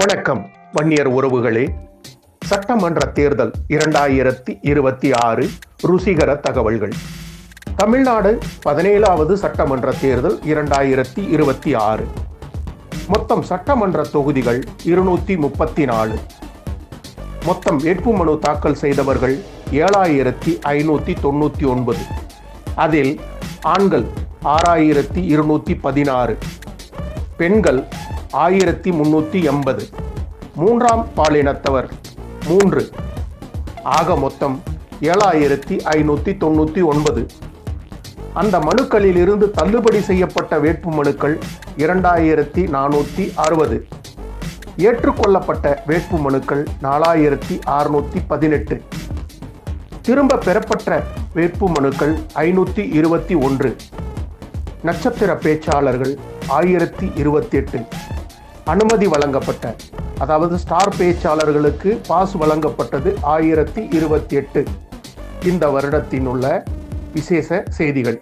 வணக்கம் வன்னியர் உறவுகளே. சட்டமன்ற தேர்தல் 2026 ருசிகர தகவல்கள். தமிழ்நாடு 17வது சட்டமன்ற தேர்தல் 2026. மொத்தம் சட்டமன்ற தொகுதிகள் 234. மொத்தம் வேட்புமனு தாக்கல் செய்தவர்கள் 7599. அதில் ஆண்கள் 6216, பெண்கள் 1380, மூன்றாம் பாலினத்தவர் 3. ஆக மொத்தம் 7599. அந்த மனுக்களில் இருந்து தள்ளுபடி செய்யப்பட்ட வேட்புமனுக்கள் 2460. ஏற்றுக்கொள்ளப்பட்ட வேட்புமனுக்கள் 4618. திரும்ப பெறப்பட்ட வேட்புமனுக்கள் 521. நட்சத்திர பேச்சாளர்கள் 1028. அனுமதி வழங்கப்பட்ட, அதாவது ஸ்டார் பேச்சாளர்களுக்கு பாஸ் வழங்கப்பட்டது 1028. இந்த வருடத்தின் உள்ள விசேஷ செய்திகள்.